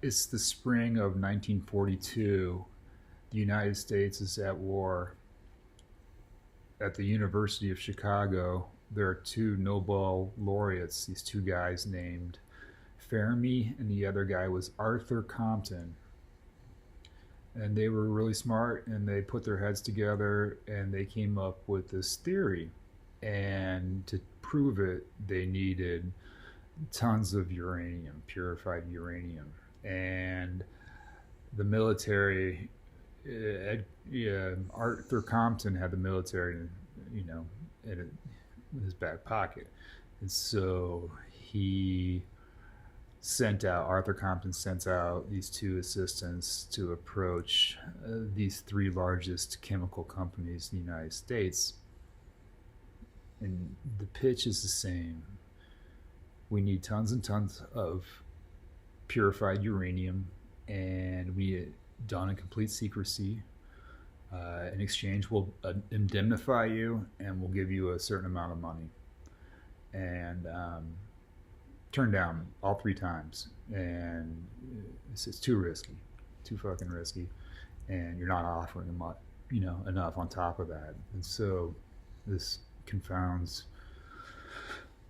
It's the spring of 1942. The United States is at war. At the University of Chicago, there are two Nobel laureates, these two guys named Fermi, and the other guy was Arthur Compton. And they were really smart, and they put their heads together and they came up with this theory. And to prove it, they needed tons of uranium, purified uranium. And the military, Arthur Compton had the military, you know, in his back pocket. And so Arthur Compton sent out these two assistants to approach these three largest chemical companies in the United States. And the pitch is the same. We need tons and tons of purified uranium, and we need it done in complete secrecy. In exchange, we'll indemnify you, and we'll give you a certain amount of money. And turned down all three times, and it's too risky, too fucking risky, and you're not offering them, enough on top of that. And so this confounds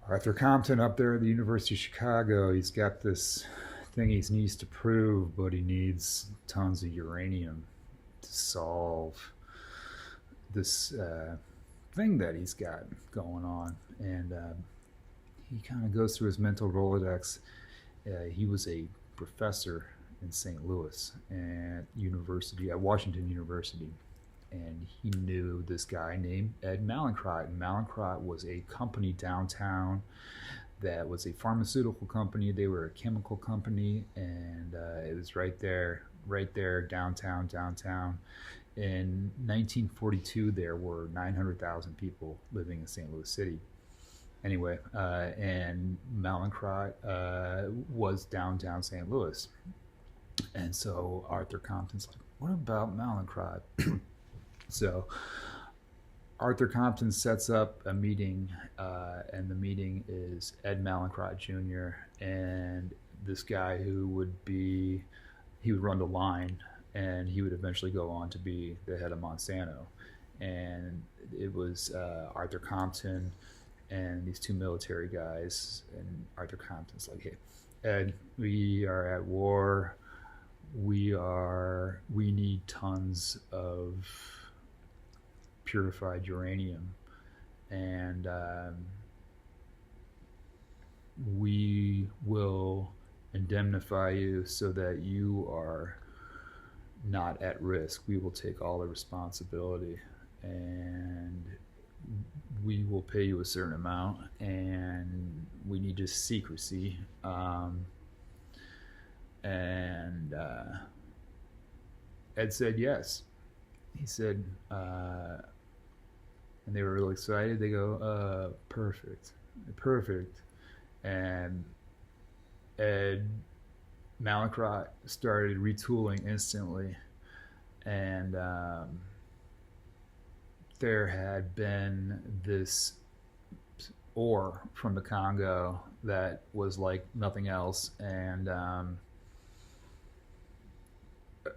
Arthur Compton up there at the University of Chicago. He's got this thing he needs to prove, but he needs tons of uranium to solve this thing that he's got going on. And he kind of goes through his mental Rolodex. He was a professor in St. Louis at Washington University, and he knew this guy named Ed Malinkrodt. And Malinkrodt was a company downtown that was a pharmaceutical company. They were a chemical company, and it was right there, downtown. In 1942, there were 900,000 people living in St. Louis City. Anyway, and Malinkrodt was downtown St. Louis. And so Arthur Compton's like, what about Malinkrodt? So Arthur Compton sets up a meeting, and the meeting is Ed Malinkrodt Jr. and this guy he would run the line, and he would eventually go on to be the head of Monsanto. And it was Arthur Compton and these two military guys, and Arthur Compton's like, hey, Ed, we are at war. We need tons of purified uranium, and we will indemnify you so that you are not at risk. We will take all the responsibility, and we will pay you a certain amount, and we need just secrecy. And Ed said yes. He said, and they were really excited. They go, perfect. And Ed Malinkrodt started retooling instantly, and there had been this ore from the Congo that was like nothing else, and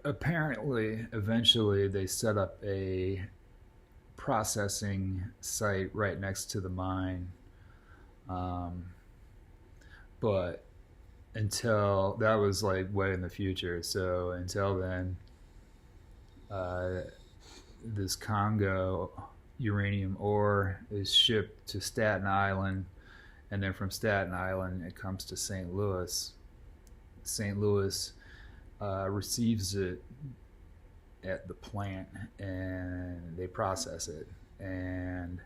apparently, eventually, they set up a processing site right next to the mine. But until that was like way in the future, so until then, this Congo uranium ore is shipped to Staten Island, and then from Staten Island it comes to St. Louis. St. Louis receives it at the plant, and they process it, and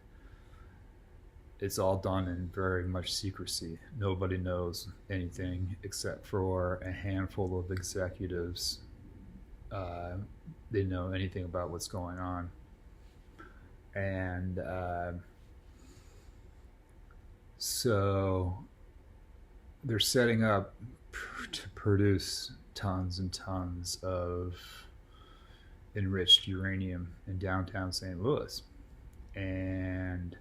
it's all done in very much secrecy. Nobody knows anything except for a handful of executives. They know anything about what's going on, and so they're setting up to produce tons and tons of enriched uranium in downtown St. Louis. And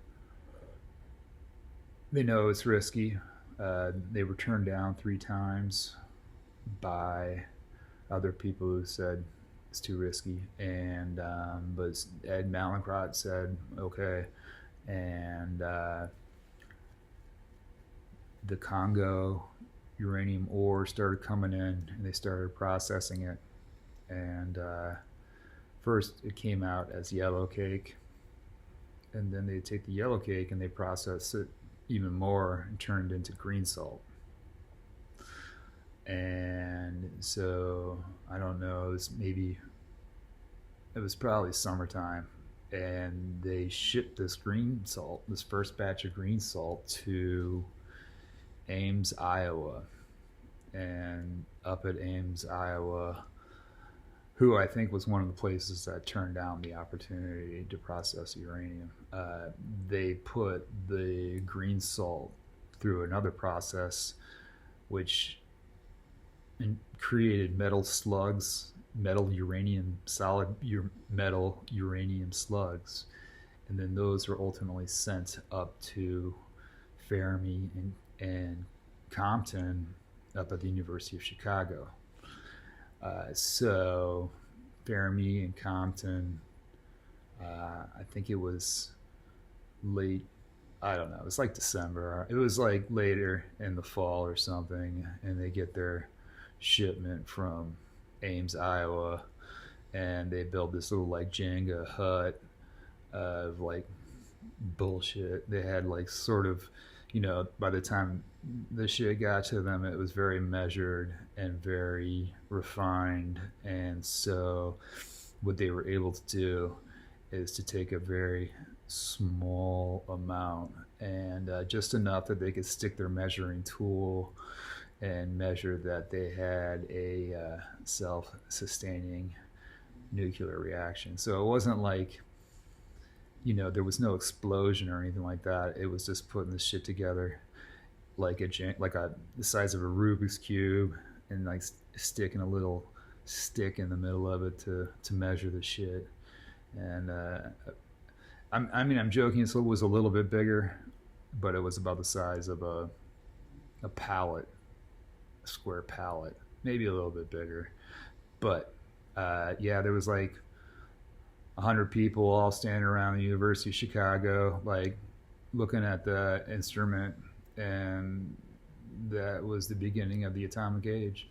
they know it's risky. They were turned down 3 times. by other people who said it's too risky, and but Ed Malinkrodt said okay, and the Congo uranium ore started coming in, and they started processing it, and first it came out as yellow cake, and then they take the yellow cake and they process it even more and turn it into green salt. And so I don't know, it was probably summertime, and they shipped this green salt, this first batch of green salt, to Ames, Iowa. And up at Ames, Iowa, who I think was one of the places that turned down the opportunity to process uranium, they put the green salt through another process, which created metal slugs, metal uranium slugs, and then those were ultimately sent up to Fermi and Compton up at the University of Chicago. So Fermi and Compton, I think it was late, I don't know, it was like December. It was like later in the fall or something, and they get their shipment from Ames, Iowa, and they build this little like Jenga hut of like bullshit. They had like sort of, by the time the shit got to them, it was very measured and very refined. And so what they were able to do is to take a very small amount, and just enough that they could stick their measuring tool and measure that they had a self-sustaining nuclear reaction. So it wasn't like, there was no explosion or anything like that. It was just putting this shit together like the size of a Rubik's cube, and like sticking a little stick in the middle of it to measure the shit. And I'm joking. It was a little bit bigger, but it was about the size of a pallet, a square pallet, maybe a little bit bigger. But yeah, there was like 100 people all standing around the University of Chicago, like looking at the instrument, and that was the beginning of the atomic age.